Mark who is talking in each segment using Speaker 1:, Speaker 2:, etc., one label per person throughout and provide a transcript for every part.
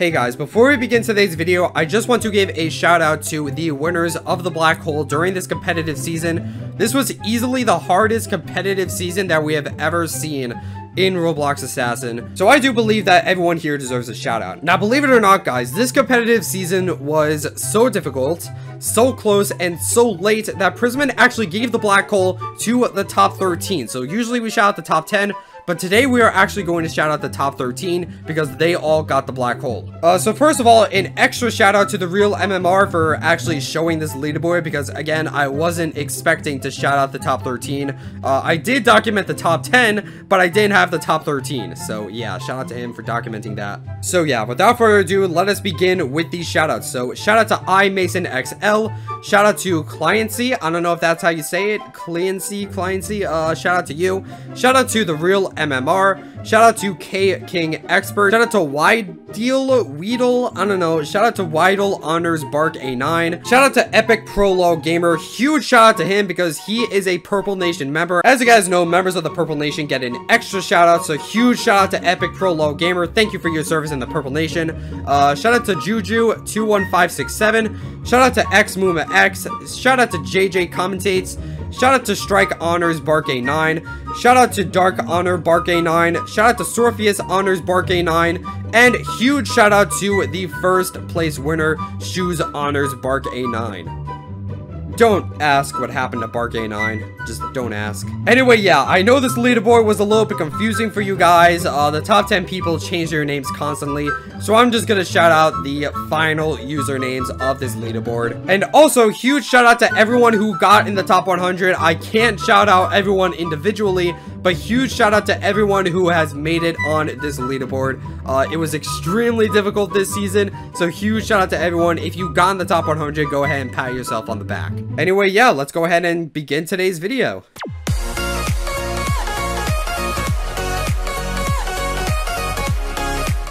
Speaker 1: Hey guys, before we begin today's video, I just want to give a shout out to the winners of the black hole during this competitive season. This was easily the hardest competitive season that we have ever seen in Roblox Assassin. So I do believe that everyone here deserves a shout out. Now, believe it or not, guys, this competitive season was so difficult, so close, and so late that Prisman actually gave the black hole to the top 13. So usually we shout out the top 10. But today we are actually going to shout out the top 13 because they all got the black hole. So first of all, an extra shout out to the real MMR for actually showing this leaderboard because again, I wasn't expecting to shout out the top 13. I did document the top 10, but I didn't have the top 13. So yeah, shout out to him for documenting that. So yeah, without further ado, let us begin with these shout outs. So shout out to iMasonXL, shout out to Cliency. I don't know if that's how you say it. Cliency. Shout out to you. Shout out to the real MMR. Shout out to K King Expert. Shout out to Weedle. I don't know. Shout out to Weidel Honors Bark A9. Shout out to Epic Prologue Gamer. Huge shout out to him because he is a Purple Nation member. As you guys know, members of the Purple Nation get an extra shout out. So huge shout out to Epic Prologue Gamer. Thank you for your service in the Purple Nation. Shout out to Juju21567. Shout out to XMuma X. Shout out to JJ Commentates. Shout out to Strike Honors Bark A9. Shout out to Dark Honor Bark A9. Shout out to Sorpheus Honors Bark A9. And huge shout out to the first place winner, Shoes Honors Bark A9. Don't ask what happened to Bark A9. Just don't ask. Anyway, yeah, I know this leaderboard was a little bit confusing for you guys. The top 10 people change their names constantly. So I'm just gonna shout out the final usernames of this leaderboard. And also, huge shout out to everyone who got in the top 100. I can't shout out everyone individually, but huge shout out to everyone who has made it on this leaderboard. It was extremely difficult this season, so huge shout out to everyone. If you got in the top 100, go ahead and pat yourself on the back. Anyway, yeah, let's go ahead and begin today's video.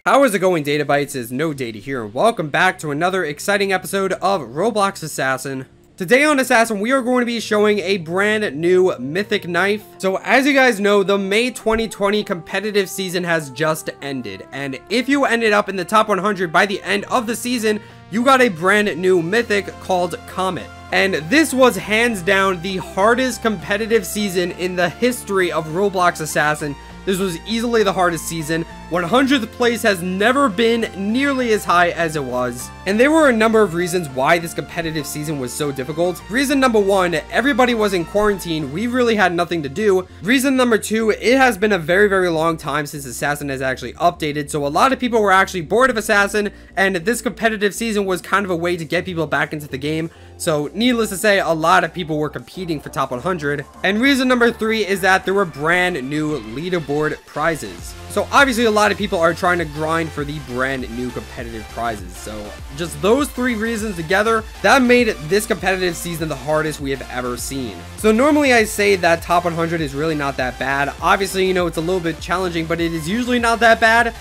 Speaker 1: How is it going, Data Bytes? Is No Data here, and welcome back to another exciting episode of Roblox Assassin. Today on Assassin, we are going to be showing a brand new Mythic knife. So as you guys know, the May 2020 competitive season has just ended. And if you ended up in the top 100 by the end of the season, you got a brand new Mythic called Comet. And this was hands down the hardest competitive season in the history of Roblox Assassin. This was easily the hardest season. 100th place has never been nearly as high as it was. And there were a number of reasons why this competitive season was so difficult. Reason number one, everybody was in quarantine. We really had nothing to do. Reason number two, it has been a very, very long time since Assassin has actually updated. So a lot of people were actually bored of Assassin. And this competitive season was kind of a way to get people back into the game. So needless to say, a lot of people were competing for top 100. And reason number three is that there were brand new leaderboard prizes. So obviously a lot of people are trying to grind for the brand new competitive prizes. So just those three reasons together, that made this competitive season the hardest we have ever seen. So normally I say that top 100 is really not that bad. Obviously, you know, it's a little bit challenging, but it is usually not that bad.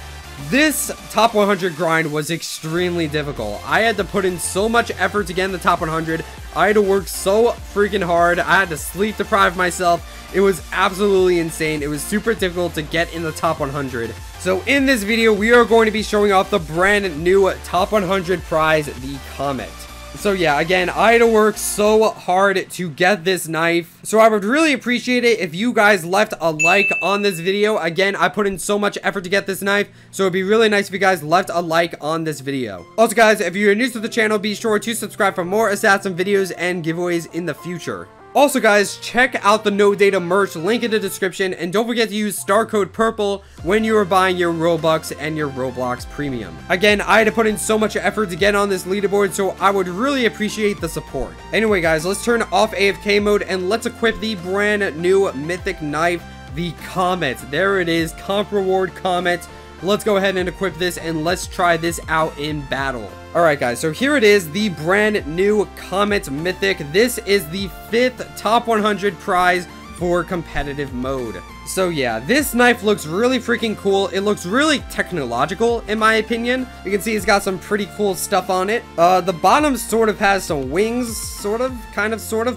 Speaker 1: This top 100 grind was extremely difficult. I had to put in so much effort to get in the top 100. I had to work so freaking hard. I had to sleep deprive myself. It was absolutely insane. It was super difficult to get in the top 100. So in this video, we are going to be showing off the brand new top 100 prize, the Comet. So yeah, again, I had to work so hard to get this knife. So I would really appreciate it if you guys left a like on this video. Again, I put in so much effort to get this knife, so it'd be really nice if you guys left a like on this video. Also guys, if you're new to the channel, be sure to subscribe for more Assassin videos and giveaways in the future. Also guys, check out the No Data merch, link in the description, and don't forget to use star code PURPLE when you are buying your Robux and your Roblox Premium. Again, I had to put in so much effort to get on this leaderboard, so I would really appreciate the support. Anyway guys, let's turn off AFK mode and let's equip the brand new Mythic knife, the Comet. There it is, comp reward Comet. Let's go ahead and equip this and let's try this out in battle. Alright guys, so here it is, the brand new Comet Mythic. This is the 5th top 100 prize for competitive mode. So yeah, this knife looks really freaking cool. It looks really technological in my opinion. You can see it's got some pretty cool stuff on it. The bottom sort of has some wings, sort of,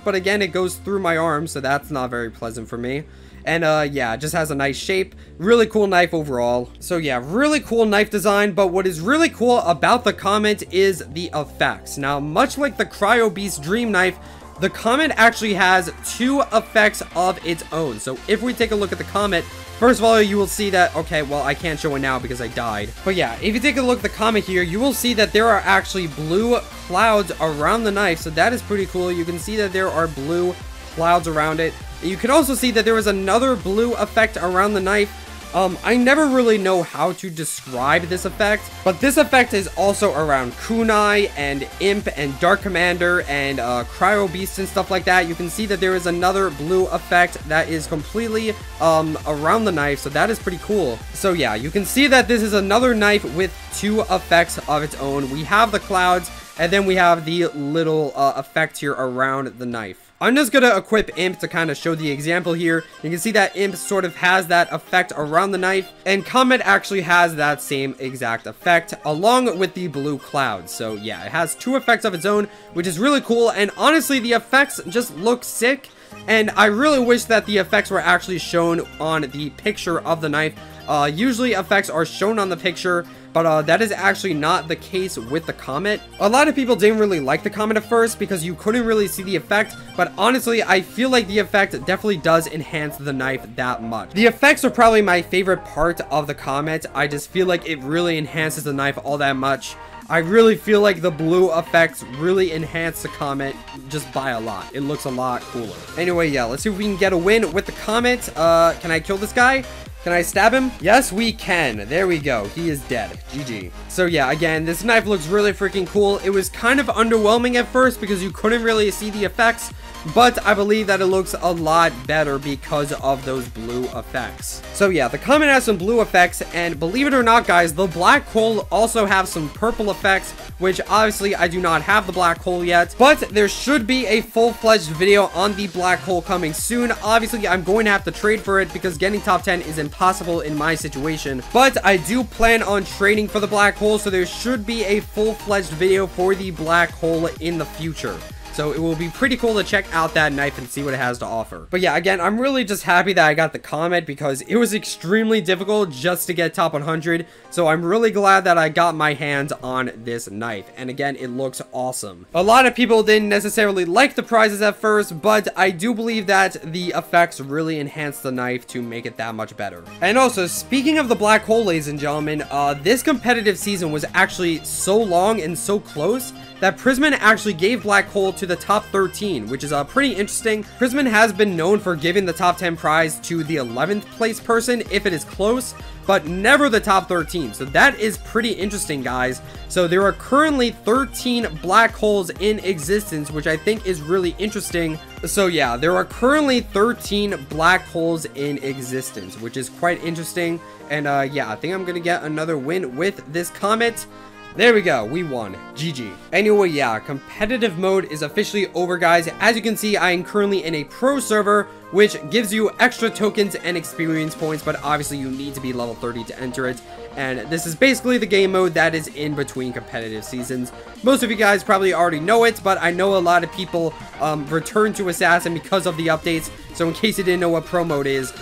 Speaker 1: but again, it goes through my arm, so that's not very pleasant for me. And yeah, it just has a nice shape. Really cool knife overall. So yeah, really cool knife design. But what is really cool about the Comet is the effects. Now, much like the Cryo Beast Dream Knife, the Comet actually has 2 effects of its own. So if we take a look at the Comet, first of all, you will see that, okay, well, I can't show it now because I died. But yeah, if you take a look at the Comet here, you will see that there are actually blue clouds around the knife. So that is pretty cool. You can see that there are blue clouds around it. You can also see that there is another blue effect around the knife. I never really know how to describe this effect, but this effect is also around Kunai and Imp and Dark Commander and Cryo Beast and stuff like that. You can see that there is another blue effect that is completely around the knife, so that is pretty cool. So yeah, you can see that this is another knife with 2 effects of its own. We have the clouds, and then we have the little effect here around the knife. I'm just going to equip Imp to kind of show the example here. You can see that Imp sort of has that effect around the knife, and Comet actually has that same exact effect along with the blue clouds. So yeah, it has 2 effects of its own, which is really cool, and honestly, the effects just look sick, and I really wish that the effects were actually shown on the picture of the knife. Usually effects are shown on the picture, but that is actually not the case with the Comet. A lot of people didn't really like the Comet at first because you couldn't really see the effect, but honestly, I feel like the effect definitely does enhance the knife that much. The effects are probably my favorite part of the Comet. I just feel like it really enhances the knife all that much. I really feel like the blue effects really enhance the Comet just by a lot. It looks a lot cooler. Anyway, yeah, let's see if we can get a win with the Comet. Can I kill this guy? Can I stab him? Yes, we can. There we go. He is dead. GG. So yeah, again, this knife looks really freaking cool. It was kind of underwhelming at first because you couldn't really see the effects, but I believe that it looks a lot better because of those blue effects. So yeah, the Comet has some blue effects, and believe it or not, guys, the black hole also have some purple effects, which obviously I do not have the black hole yet, but there should be a full-fledged video on the black hole coming soon. Obviously, I'm going to have to trade for it because getting top 10 is impossible in my situation, but I do plan on trading for the black hole, so there should be a full-fledged video for the black hole in the future. So it will be pretty cool to check out that knife and see what it has to offer. But yeah, again, I'm really just happy that I got the Comet because it was extremely difficult just to get top 100. So I'm really glad that I got my hands on this knife. And again, it looks awesome. A lot of people didn't necessarily like the prizes at first, but I do believe that the effects really enhanced the knife to make it that much better. And also, speaking of the black hole, ladies and gentlemen, this competitive season was actually so long and so close that Prisman actually gave Black Hole to the top 13, which is pretty interesting. Prisman has been known for giving the top 10 prize to the 11th place person if it is close, but never the top 13. So that is pretty interesting, guys. So there are currently 13 black holes in existence, which I think is really interesting. So yeah, there are currently 13 black holes in existence, which is quite interesting. And yeah, I think I'm gonna get another win with this Comet. There we go, we won. GG. Anyway, yeah, competitive mode is officially over, guys. As you can see, I am currently in a pro server, which gives you extra tokens and experience points, but obviously you need to be level 30 to enter it. And this is basically the game mode that is in between competitive seasons. Most of you guys probably already know it, but I know a lot of people return to Assassin because of the updates. So in case you didn't know what pro mode is,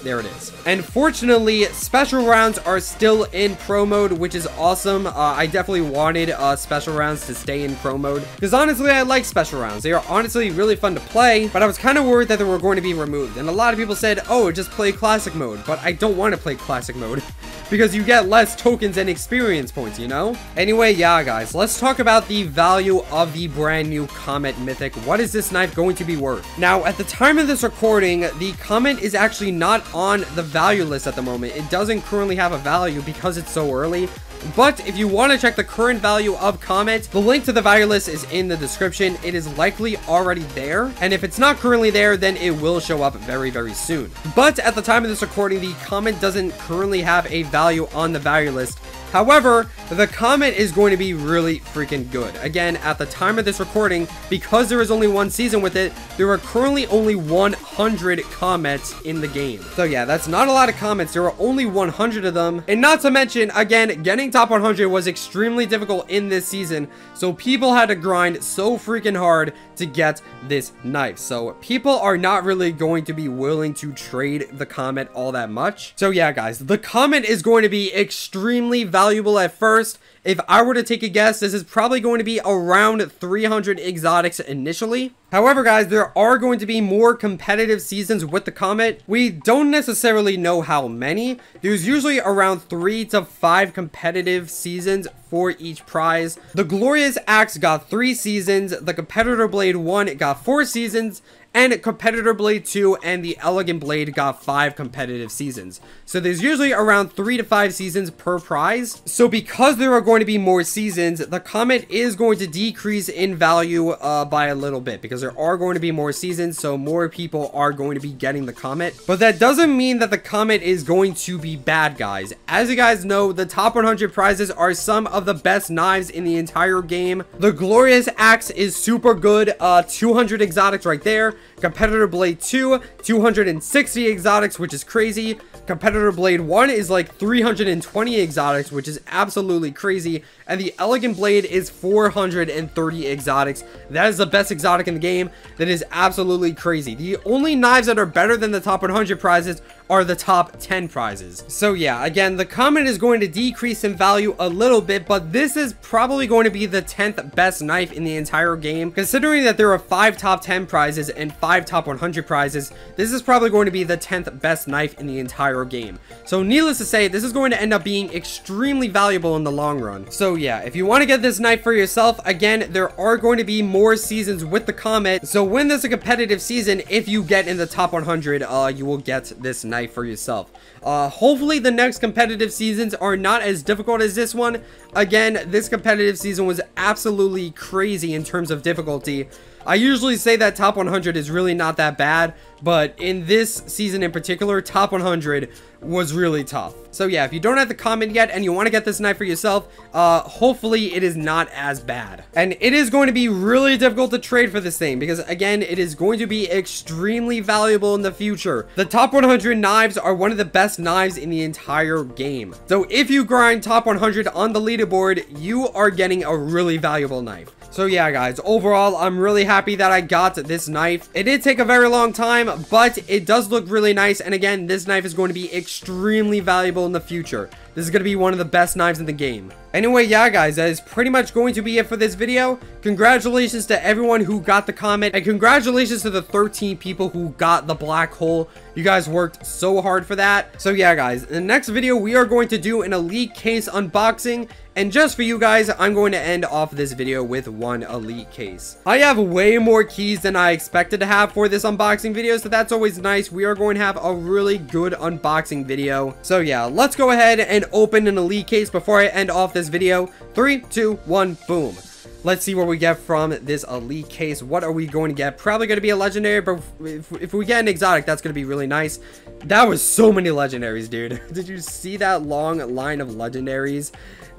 Speaker 1: there it is. And fortunately, special rounds are still in pro mode, which is awesome. I definitely wanted special rounds to stay in pro mode because honestly, I like special rounds. They are honestly really fun to play, but I was kind of worried that they were going to be removed. And a lot of people said, oh, just play classic mode, but I don't want to play classic mode because you get less tokens and experience points, you know? Anyway, yeah, guys, let's talk about the value of the brand new Comet Mythic. What is this knife going to be worth? Now, at the time of this recording, the Comet is actually not on the value list at the moment. It doesn't currently have a value because it's so early. But if you want to check the current value of Comet, the link to the value list is in the description. It is likely already there. And if it's not currently there, then it will show up very, very soon. But at the time of this recording, the Comet doesn't currently have a value on the value list. However, the Comet is going to be really freaking good. Again, at the time of this recording, because there is only one season with it, there are currently only 100 Comets in the game. So yeah, that's not a lot of Comets. There are only 100 of them. And not to mention, again, getting top 100 was extremely difficult in this season. So people had to grind so freaking hard to get this knife. So people are not really going to be willing to trade the Comet all that much. So yeah, guys, the Comet is going to be extremely valuable at first. If I were to take a guess, this is probably going to be around 300 exotics initially. However, guys, there are going to be more competitive seasons with the Comet. We don't necessarily know how many. There's usually around 3 to 5 competitive seasons for each prize. The Glorious Axe got 3 seasons. The Competitor Blade 1 got 4 seasons. And Competitor Blade 2 and the Elegant Blade got 5 competitive seasons. So there's usually around 3 to 5 seasons per prize. So because there are going to be more seasons, the Comet is going to decrease in value by a little bit. Because there are going to be more seasons, so more people are going to be getting the Comet. But that doesn't mean that the Comet is going to be bad, guys. As you guys know, the top 100 prizes are some of the best knives in the entire game. The Glorious Axe is super good. 200 exotics right there. Competitor Blade 2, 260 exotics, which is crazy. Competitor Blade 1 is like 320 exotics, which is absolutely crazy. And the Elegant Blade is 430 exotics. That is the best exotic in the game. That is absolutely crazy. The only knives that are better than the top 100 prizes are the top 10 prizes. So yeah, again, the Comet is going to decrease in value a little bit, but this is probably going to be the 10th best knife in the entire game. Considering that there are 5 top 10 prizes and 5 top 100 prizes, this is probably going to be the 10th best knife in the entire game. So needless to say, this is going to end up being extremely valuable in the long run. So yeah, if you want to get this knife for yourself, again, there are going to be more seasons with the Comet. So when there's a competitive season, if you get in the top 100, you will get this knife for yourself. Hopefully the next competitive seasons are not as difficult as this one. Again, this competitive season was absolutely crazy in terms of difficulty. I usually say that top 100 is really not that bad, but in this season in particular, top 100 was really tough. So yeah, if you don't have the Comet yet and you want to get this knife for yourself, hopefully it is not as bad. And it is going to be really difficult to trade for this thing because, again, it is going to be extremely valuable in the future. The top 100 knives are one of the best knives in the entire game. So if you grind top 100 on the leaderboard, you are getting a really valuable knife. So yeah, guys, overall, I'm really happy that I got this knife. It did take a very long time, but it does look really nice. And again, this knife is going to be extremely valuable in the future. This is going to be one of the best knives in the game. Anyway, yeah, guys, that is pretty much going to be it for this video. Congratulations to everyone who got the Comet, and congratulations to the 13 people who got the black hole. You guys worked so hard for that. So yeah, guys, in the next video, we are going to do an elite case unboxing. And just for you guys, I'm going to end off this video with one elite case. I have way more keys than I expected to have for this unboxing video, so that's always nice. We are going to have a really good unboxing video. So yeah, let's go ahead and open an elite case before I end off this video. 3, 2, 1, boom. Let's see what we get from this elite case. What are we going to get? Probably going to be a legendary, but if we get an exotic, that's going to be really nice. That was so many legendaries, dude. Did you see that long line of legendaries?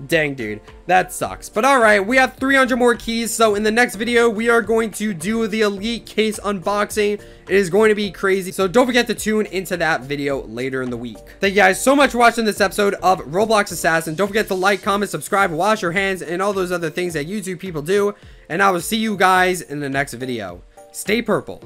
Speaker 1: Dang, dude, that sucks. But all right, we have 300 more keys. So in the next video, we are going to do the elite case unboxing. It is going to be crazy. So don't forget to tune into that video later in the week. Thank you guys so much for watching this episode of Roblox Assassin. Don't forget to like, comment, subscribe, wash your hands, and all those other things that YouTube people do. And I will see you guys in the next video. Stay purple.